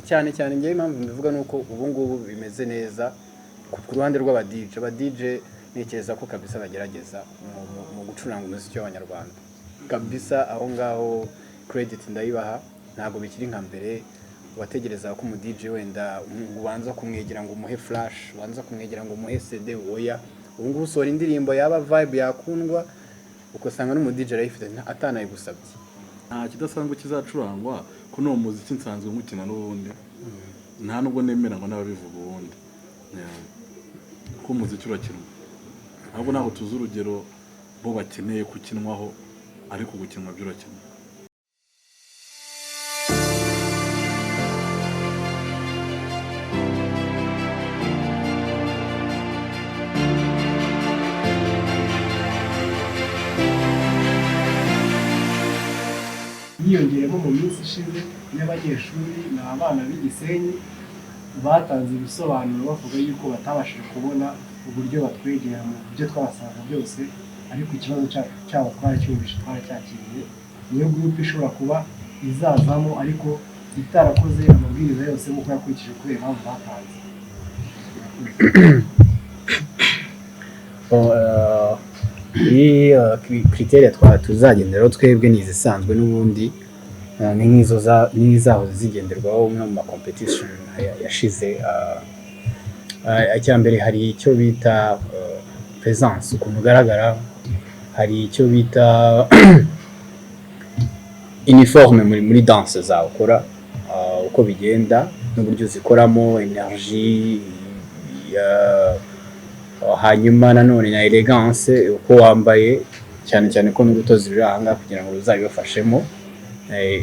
cyane cyane ngiye impamvu mbivuga nuko ubu ngubu bimeze neza ku ruhande rw'aba DJ ntekereza ko kabisa bagerageza mu gucuranga umuziki w'abanyarwanda kabisa aho ngaho credit ndayibaha ntago bikiri nka mbere wategereza ko umu DJ wenda ubanza kumwegera ngo umuhe flash ubanza kumwegera ngo umuhe CD oya ubu ngubu usora indirimbo yaba vibe yakundwa ukosanga n'umu DJ arayifite atanayigusabye nta kidasanzwe kizacurangwa ko no muziki nsanzwe nkukina n'ubundi nta nubwo nemera ngo n'ababivuga ubundi ko umuziki urakinwa ahubwo ntabwo tuzi urugero bo bakeneye kukinwaho ariko gukinwa by'urakinwa yiyongeremo mu minsi ishize n'abanyeshuri n'abana b'Igisenyi batanze ibisobanuro bavuga yuko batabashije kubona uburyo batwegera mu byo twabasanga byose ariko ikibazo cyabo twaracyumvishe twaracyakiriye niyo groupe ishobora kuba izazamo ariko itarakoze amabwiriza yose nk'uko yakurikije kubera impamvu batanze criteria tuzagenderaho twebwe ni izisanzwe n'ubundi ni nk'izaho zigenderwaho mu ma competition yashize icya mbere hari icyo bita presence ukuntu ugaragara hari icyo bita uniforme muri danse zawe ukora uko bigenda n'uburyo zikoramo energie hanyuma nanone na elegance uko wambaye cyane cyane ko n'urutozi ruranga kugira ngo ruzabibafashemo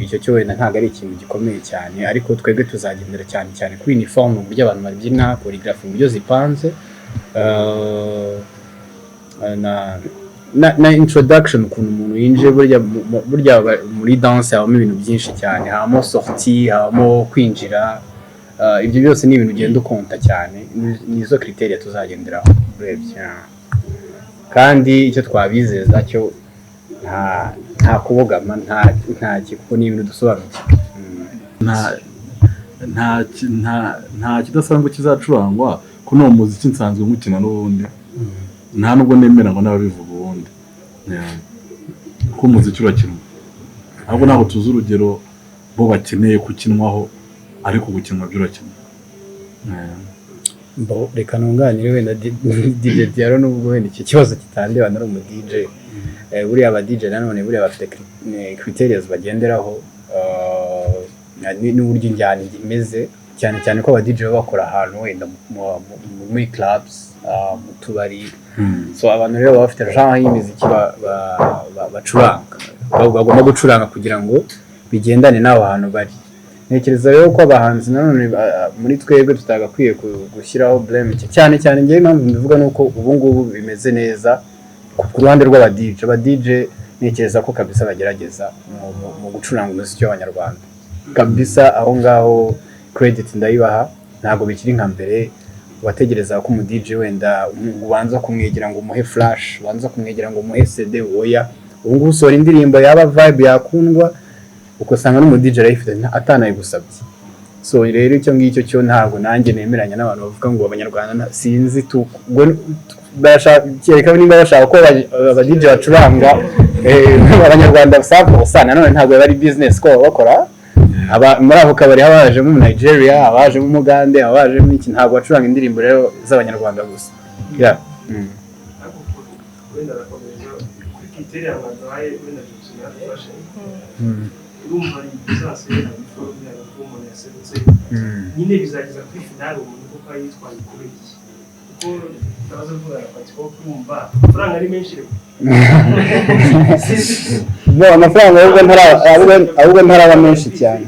icyo cyo wenda ntago ari ikintu gikomeye cyane ariko twebwe tuzagendera cyane cyane kuri uniforme uburyo abantu babyina choreography uburyo zipanze na introduction ukuntu umuntu yinjiye burya muri danse habamo ibintu byinshi cyane habamo sortie habamo kwinjira ibyo byose ni ibintu ugenda ukonta cyane nizo criteria tuzagenderaho urebye kandi icyo twabizeza cyo nta kubogama nta kuko ni ibintu dusobanukiwe nta kidasanzwe kizacurangwa ko no muziki nsanzwe nkukina n'ubundi nta nubwo nemera ngo n'ababivuga ubundi ko umuziki urakinwa ahubwo ntabwo tuzi urugero bo bakeneye kukinwaho ariko gukinwa by'urakinwa reka ntunganire wenda DJ Diaro nubwo wenda iki kibazo kitandeba nari umu DJ buriya aba DJ nanone buriya bafite criteria bagenderaho n'uburyo injyana imeze cyane cyane ko aba DJ bakora ahantu wenda muri clubs mu tubari so abantu rero bafite genre y'imiziki bacuranga bagomba gucuranga kugira ngo bigendane n'aho hantu bari ntekereza rero ko abahanzi nanone muri twebwe tutagakwiye gushyiraho blame cyane cyane ngiye impamvu mbivuga nuko ubu ngubu bimeze neza ku ruhande rw'aba DJ ntekereza ko kabisa bagerageza mu gucuranga umuziki w'abanyarwanda kabisa aho ngaho credit ndayibaha ntago bikiri nka mbere wategereza ko umu DJ wenda ubanza kumwegera ngo umuhe flash ubanza kumwegera ngo umuhe CD oya ubu ngubu usora indirimbo yaba vibe yakundwa ukosanga n'umu DJ arayifite atanayigusabye so rero icyo ngicyo cyo ntabwo nanjye nemeranya n'abantu bavuga ngo abanyarwanda sinzi kereka niba bashaka ko aba DJ bacuranga abanyarwanda basabwa usana none ntabwo bari business ko bakora muri ako kabari habaje mu Nigeria abaje mu Mugande abaje mu iki ntabwo bacuranga indirimbo rero z'abanyarwanda gusa urumva izase y'abifuza y'umuntu yaserutse nyine bizageza kuri finale umuntu kuko yitwaye kuri iki kuko ndabaza kuvuga ati ko kumva faranga ari menshi amafaranga ahubwo ntaraba menshi cyane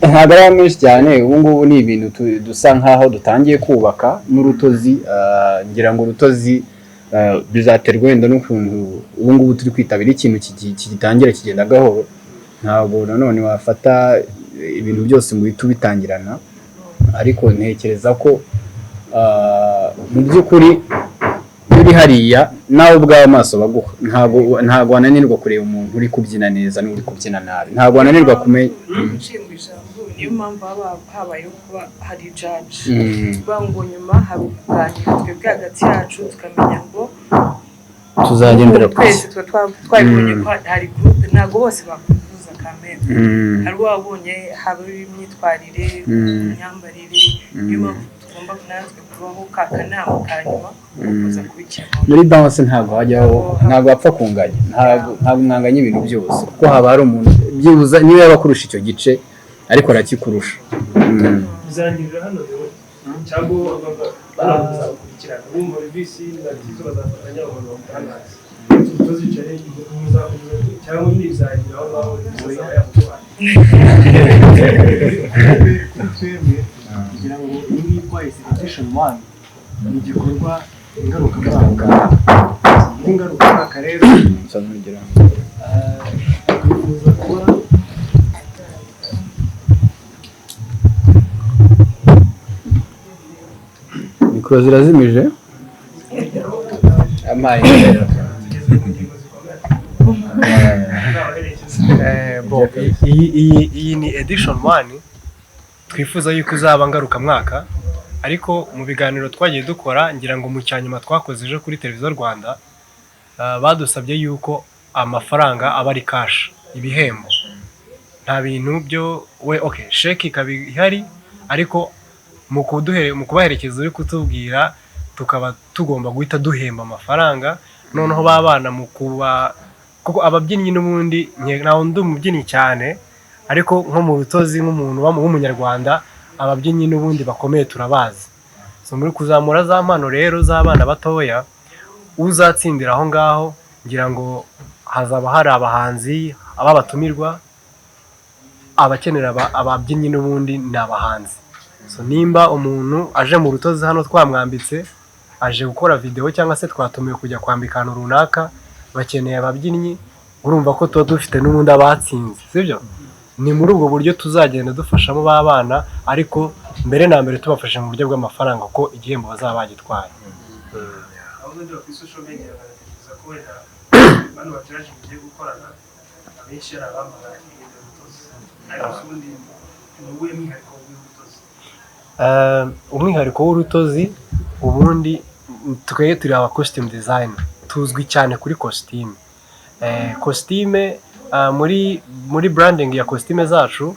ntabwo ari menshi cyane ubu ngubu ni ibintu dusa nkaho dutangiye kubaka n'urutozi ngira ngo urutozi bizaterwa wenda n'ukuntu ubu ngubu turi kwitabira ikintu kigitangira kigenda gahoro ntabwo nanone wafata ibintu byose ngo uhite ubitangirana ariko ntekereza ko mu by'ukuri uri hariya nawe ubwawe amaso baguha ntabwo wananirwa kureba umuntu uri kubyina neza n'uri kubyina nabi ntabwo wananirwa kumenya niyo mpamvu habayeho kuba hari judge kuvuga ngo nyuma haba kuganira twebwe hagati yacu tukamenya ngo tuzagendera twese twabibonye ko hari groupe ntabwo bose bakwifuza kamere hari uwabonye haba imyitwarire imyambarire niyo mpamvu tugomba natwe kubaho ka kanama ka nyuma kuza kubikemura muri danse ntabwo hajyaho ntabwo bapfa kunganya ntabwo mwanganya ibintu byose kuko haba hari umuntu byibuza niba yaba akurusha icyo gice ariko arakikurusha bizangirira hano rero cyangwa barakurikirana bumva bisi nagize bazafatanya abantu bamutangaza tuzicare muzakomeza cyangwa nibizangira aho ngaho bizaba yamutwara twebwe kugira ngo iyi twice edition 1 ni igikorwa ngarukamwaka n'ingarukamwaka rero nsanzwe twifuza kuba mikoro zirazimije amayi iyi ni edition 1 twifuza yuko uzaba ngarukamwaka ariko mu biganiro twagiye dukora ngira ngo mu cyanyuma twakoze ejo kuri televiziyo Rwanda badusabye yuko amafaranga aba ari cash ibihembo nta bintu byo we okay sheki kabi ihari ariko mu kubaherekeza uri kutubwira tukaba tugomba guhita duhemba amafaranga noneho babana mu kuba kuko ababyinnyi n'ubundi ntawo ndi umubyinnyi cyane ariko nko mu rutozi nk'umuntu w'umunyarwanda ababyinnyi n'ubundi bakomeye turabazi so muri kuzamura za mpano rero z'abana batoya uzatsindira aho ngaho ngira ngo hazaba hari abahanzi ababatumirwa abakenera ababyinnyi n'ubundi ni abahanzi so nimba umuntu aje mu rutozi hano twamwambitse aje gukora video cyangwa se twatumiwe kujya kwambika ahantu runaka bakeneye ababyinnyi urumva ko tuba dufite n'ubundi abatsinze sibyo ni muri ubwo buryo tuzagenda dufashamo babana ariko mbere na mbere tubafashe mu buryo bw'amafaranga ko igihembo bazaba bagitwaye abandi ku social media baratekereza ko wenda bano bateraje mugiye gukorana abenshi ari abamara ibintu rutozi ariko ubundi ni uwe mwihariko w'urutozi umwihariko w'urutozi ubundi tukwiye turi aba costume designer tuzwi cyane kuri costume costume muri branding ya costume zacu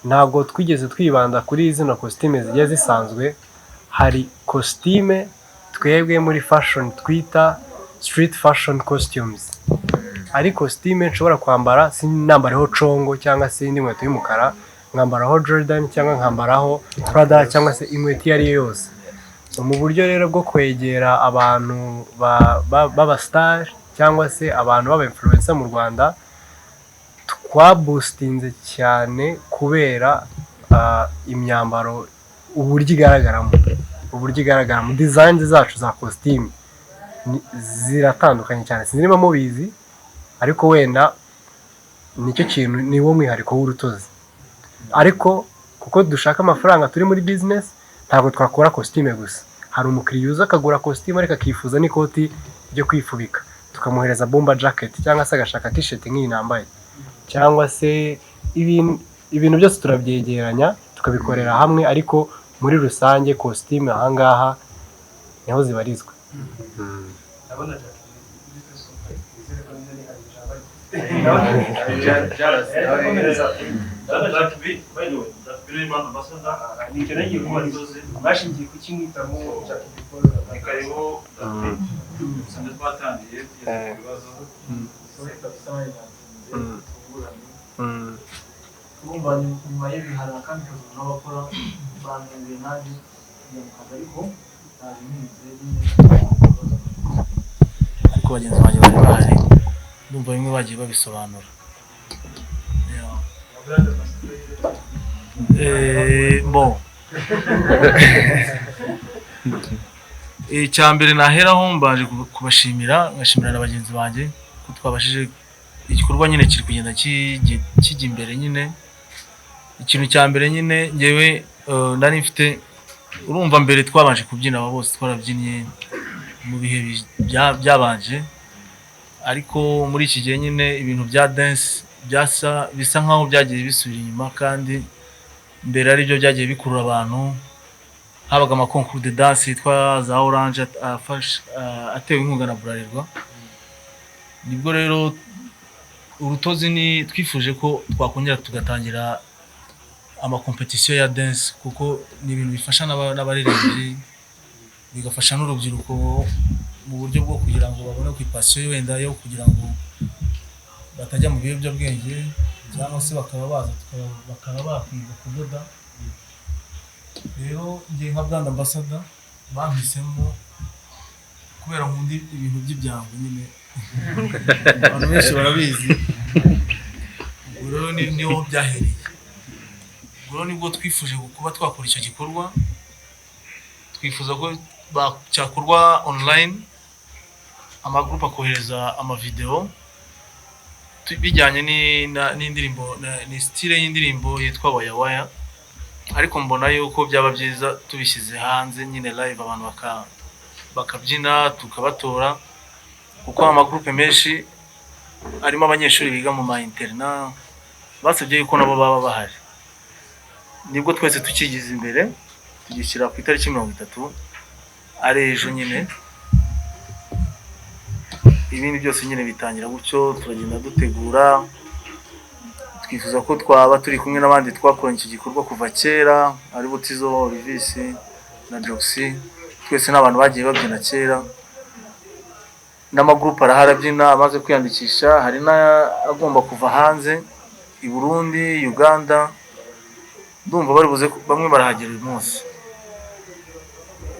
ntabwo twigeze twibanda kuri zino costume zigiye zisanzwe hari costume twebwe muri fashion twita street fashion costumes ari costume nshobora kwambara sinambareho congo cyangwa se indi nkweto y'umukara nkambaraho Jordan cyangwa nkambaraho Prada cyangwa se inkweto iyo ari yo yose mu buryo rero bwo kwegera abantu baba star cyangwa se abantu baba influencer mu Rwanda twaboostinze cyane kubera imyambaro uburyo igaragaramo design zacu za costume ziratandukanye cyane sinirimo mubizi ariko wenda nicyo kintu ni wo mwihariko w'urutozi ariko kuko dushaka amafaranga turi muri business ntabwo twakora costume gusa hari umukiriya uza akagura costume ariko akifuza n'ikoti ryo kwifubika tukamuhereza bomba jacket cyangwa se agashaka t-shirt nk'iyi nambaye cyangwa se ibintu byose turabyegeranya tukabikorera hamwe ariko muri rusange costume ahangaha niho zibarizwa bashingiye ku kimwitamo cya kariho usanga twatangiye ibibazo urumva nyuma y'ibihano kandi kazi n'abakora banenze nanjye ariko ariko bagenzi banjye bari bahari ndumva bimwe bagiye babisobanura bon icya mbere naheraho mbaje kubashimira ngashimira na bagenzi banjye ko twabashije igikorwa nyine kiri kugenda kijya imbere nyine ikintu cya mbere nyine ngewe ndari mfite urumva mbere twabanje kubyina aba bose twarabyinnye mu bihe byabanje ariko muri iki gihe nyine ibintu bya dance bisa nkaho byagiye bisubira inyuma kandi mbere ari byo byagiye bikurura abantu, habaga amakonkuru de danse yitwa za Orange atewe inkunga na Bralirwa. Nibwo rero urutozi ni twifuje ko twakongera tugatangira amakompetisiyo ya dance, kuko ni ibintu bifasha n'abaririmbyi, bigafasha n'urubyiruko mu buryo bwo kugira ngo babone ku ipasiyo wenda yo kugira ngo batajya mu biyobyabwenge, cyangwa se bakaba bakwiga kudoda. Rero ngiye nka brand ambassador bampisemo kubera nkunda ibintu by'ibyango nyine abantu benshi barabizi. Rero niho byahereye. Rero nibwo twifuje kuba twakora icyo gikorwa, twifuza ko cyakorwa online, amagroupe akohereza amavideo bijyanye n'indirimbo, ni style y'indirimbo yitwa Waya Waya, ariko mbona yuko byaba byiza tubishyize hanze nyine live, abantu bakabyina tukabatora, kuko amagroupe menshi arimo abanyeshuri biga mu ma interna basabye yuko nabo baba bahari. Nibwo twese tukigize imbere tugishyira ku itariki 30 ari ejo nyine, ibindi byose nyine bitangira gutyo, turagenda dutegura. Twifuza ko twaba turi kumwe n'abandi twakoranye iki gikorwa kuva kera, ari Butizo, Olivis na Joxy, twese n'abantu bagiye babyina kera, n'amagroupe araharabyina amaze kwiyandikisha, hari n'agomba kuva hanze i Burundi, Uganda, ndumva bari buze bamwe barahagera uyu munsi.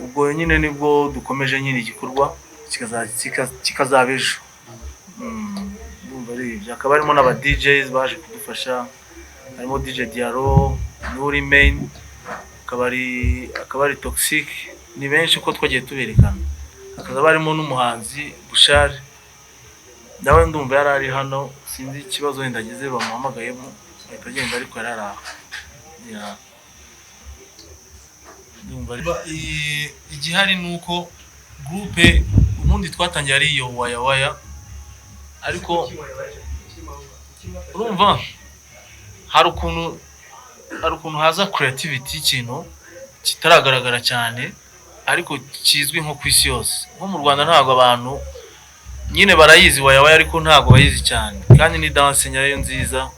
Ubwo nyine nibwo dukomeje nyine igikorwa kikazaba ejo. Ndumva ari ibyo. Akaba harimo n'aba DJs baje kudufasha, harimo DJ Diaro, Nuri Main, akaba ari Toxic, ni benshi ko twagiye tuberekana. Akazaba harimo n'umuhanzi Bushar, nawe ndumva yari ari hano, sinzi ikibazo wenda agize bamuhamagayemo ahita agenda, ariko yari araho. Igihari ni uko groupe ubundi twatangiye ari iyo Waya Waya, ariko urumva hari ukuntu haza creativity, ikintu kitaragaragara cyane ariko kizwi nko ku isi yose. Nko mu Rwanda ntabwo abantu nyine barayizi Waya Waya, ariko ntabwo bayizi cyane, kandi ni dance nyayo nziza,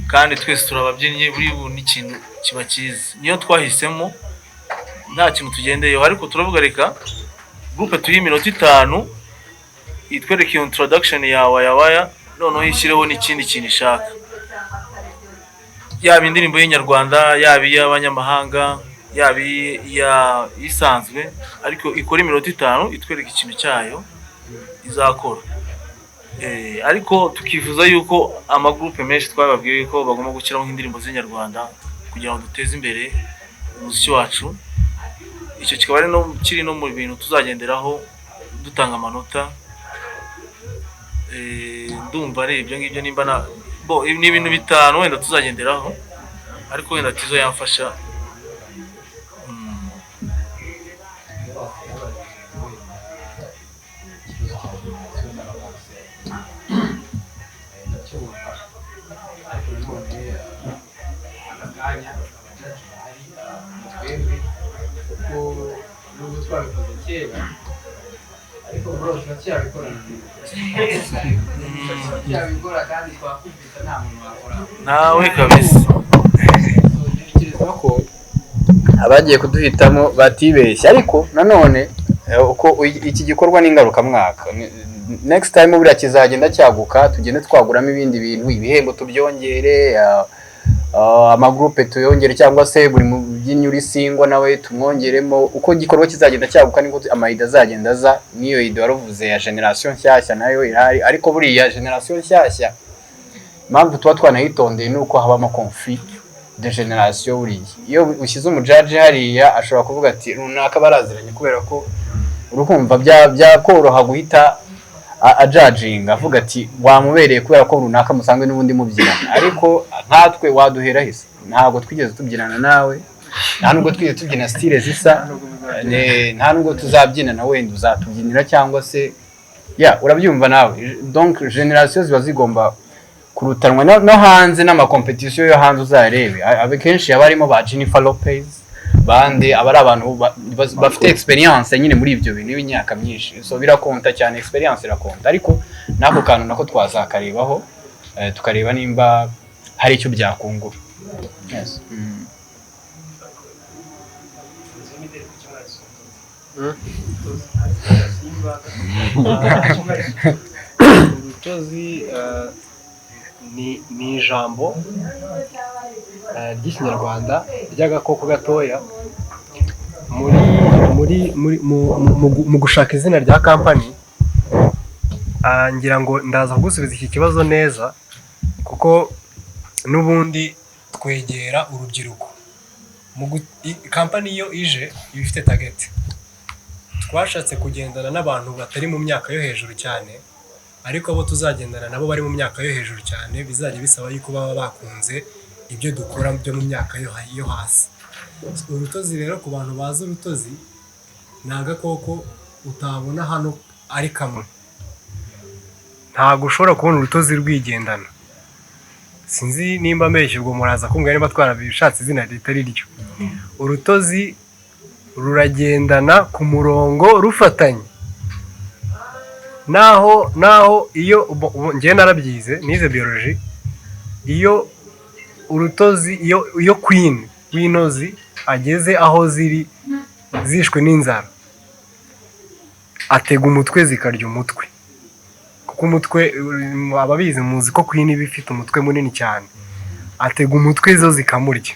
kandi twese turababyinnye, buri n'ikintu kiba cyiza. Niyo twahisemo, nta kintu tugendeyeho, ariko turavuga reka groupe tuyi 5 itwereke iyo introduction ya Waya Waya, noneho ishyireho n'ikindi kintu ishaka, yaba indirimbo y'inyarwanda, yaba iy'abanyamahanga, yaba isanzwe, ariko ikora 5 itwereke ikintu cyayo izakora. Ariko tukifuza yuko amagroupe menshi twababwiye ko bagomba gushyiraho indirimbo z'inyarwanda kugira ngo duteze imbere umuziki wacu. Icyo kikaba ari kiri no mu bintu tuzagenderaho dutanga amanota. Ndumva ari ibyo ngibyo, nimba ni ibintu 5 wenda tuzagenderaho, ariko wenda Tizo yamfasha. ariko bro turacyabikora kandi twakubita nta muntu wakora nawe kabisa. Ntekereza ko abagiye kuduhitamo batibeshya, ariko nanone uko iki gikorwa n'ingaruka mwaka, next time buriya kizagenda cyaguka, tugende twaguramo ibindi bintu, ibihembo tubyongere, amagroupe tuyongere, cyangwa se buri mubyinnyi uri singwa nawe tumwongeremo. Uko gikorwa kizagenda cyaguka niko amayida azagenda aza. Niyo idea waruvuze ya generation nshyashya nayo irahari, ariko buriya generation nshyashya impamvu tuba twanahitondeye nuko habamo conflict de generation. Buriya iyo ushyize umujaje hariya ashobora kuvuga ati runaka baraziranye, kubera ko urukumva byakoroha guhita ajudging avuga ati wamubereye kubera ko runaka musanzwe n'ubundi mubyinana. Ariko nkatwe waduhera hise, ntabwo twigeze tubyinana nawe, nta nubwo twigeze tubyina style zisa, nta nubwo tuzabyinana, wenda uzatubyinira cyangwa se urabyumva nawe. Donc generation ziba zigomba kurutanwa no hanze n'amakompetisiyo yo hanze uzarebe abenshi yaba arimo ba Jennifer Lopez bande aba ari abantu bafite experience nyine muri ibyo bintu y'imyaka myinshi so birakonta cyane experience irakonta ariko nako kantu nako twazakarebaho tukareba nimba hari icyo byakungura. Yes. urutozi ni ijambo ry'ikinyarwanda ry'agakoko gatoya mu gushaka izina rya kampani. Ngira ngo ndaza kugusubiza iki kibazo neza kuko n'ubundi twegera urubyiruko. Kampani iyo ije iba ifite target. Twashatse kugendana n'abantu batari mu myaka yo hejuru cyane, ariko abo tuzagendana nabo bari mu myaka yo hejuru cyane bizajya bisaba yuko baba bakunze ibyo dukora byo mu myaka yo hasi. Urutozi rero ku bantu bazi urutozi ni agakoko utabona hano ari kamwe. Ntabwo ushobora kubona urutozi rwigendana. Sinzi nimba mbeshye ubwo muraza kumbwira niba twarabishatse izina ritari ryo. Urutozi ruragendana ku murongo rufatanye. Naho iyo ngiye narabyize nize biology, iyo urutozi iyo queen w'inozi ageze aho zishwe n'inzara atega umutwe zikarya umutwe, kuko umutwe ababizi muzi ko queen iba ifite umutwe munini cyane, atega umutwe zo zikamurya.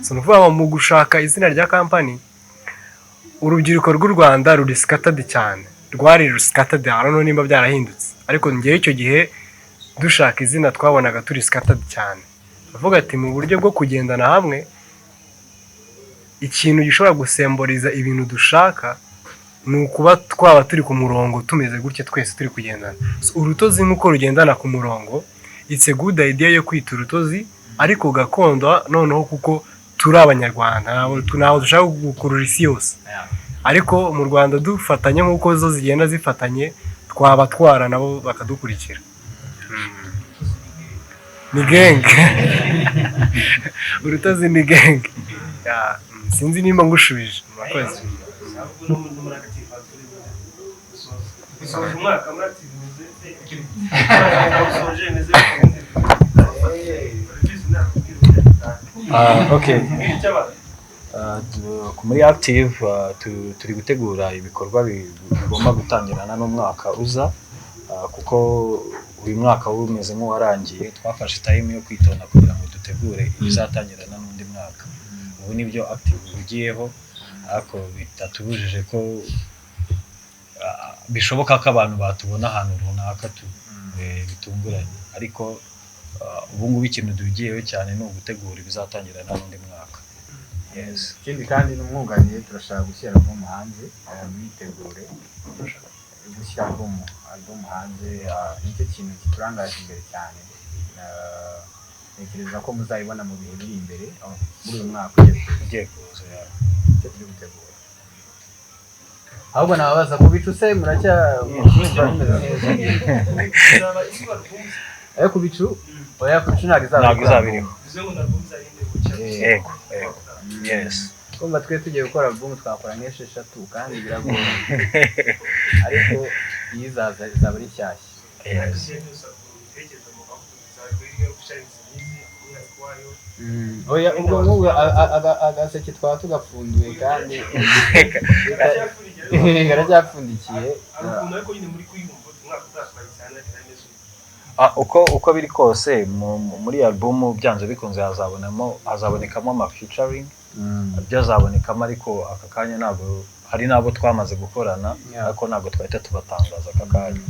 So nuvuga mu gushaka izina rya kampani urubyiruko rw'u Rwanda ruri scattered cyane, rwari scattered arano nimba byarahindutse, ariko ngiye icyo gihe dushaka izina twabonaga turi scattered cyane. Bavuga ati mu buryo bwo kugendana hamwe ikintu gishobora gusemboriza ibintu dushaka ni ukuba twaba turi ku murongo tumeze gutya twese turi kugendana. Urutozi nk'uko rugendana ku murongo, it's a good idea yo kwita urutozi ariko gakondo noneho kuko turi abanyarwanda ntaho dushaka gukurura isi yose, ariko mu Rwanda dufatanye nk'uko zo zigenda zifatanye twabatwara nabo bakadukurikira. Ni genge. Urutozi ni genge. Sinzi nimba ngushubije. Murakoze. Okay. Muri active turi gutegura ibikorwa bigomba gutangirana n'umwaka uza, kuko uyu mwaka umeze nk'uwarangiye. Twafashe time yo kwitonda kugira ngo dutegure ibizatangirana n'undi mwaka. Ubu nibyo active bigiyeho, ariko bitatubujije ko bishoboka ko abantu batubona ahantu runaka bitunguranye, ariko ubu ngubu ikintu dugiyeho cyane ni ugutegura ibizatangirana n'undi mwaka. Yes. Ikindi kandi n'umwunganiye turashaka gushyira album hanze, mwitegure gushyira album hanze. Nicyo kintu kiturangaje imbere cyane. Ntekereza ko muzayibona mu bihe biri imbere muri uyu mwaka ugiye kuza. Icyo turi gutegura. Ahubwo nababaza ku bicu se ku bicu oya ku bicu ntabwo izabiriho. Yego. Yes. Kumva twe tugiye gukora album twakora nk'esheshatu kandi biragoye. Ariko iyi izaba ari nshyashya. Yes. Oya ubwo agaseke twaba tugapfunduye kandi garacyapfundikiye. Uko biri kose muri album byanze bikunze hazabonekamo ama featuring, byazabonekamo, ariko aka kanya ntabwo hari nabo twamaze gukorana, ariko ntabwo twahita tubatangaza aka kanya.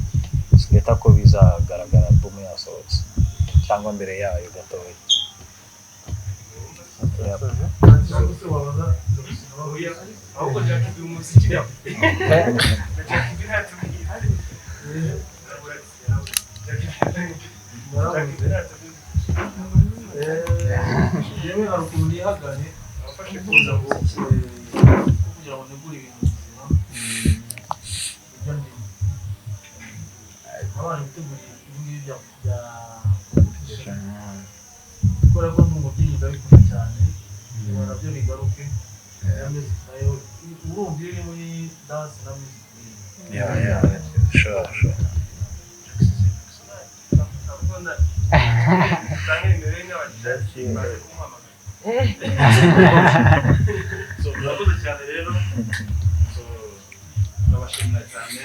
Twita ko bizagaragara album yasohotse cyangwa mbere yayo gatoya. yewe hari ukuntu nihagane abafashe kuza ngo kugira ngo negure ibintu bizima ibyo ndimo abana biteguriye ibingibi bya kubera ko n'umubyinnyi ndabikunda cyane nabyo bigaruke ya music nayo urumva iyo uri muri dance na music sure murakoze cyane rero turabashimira cyane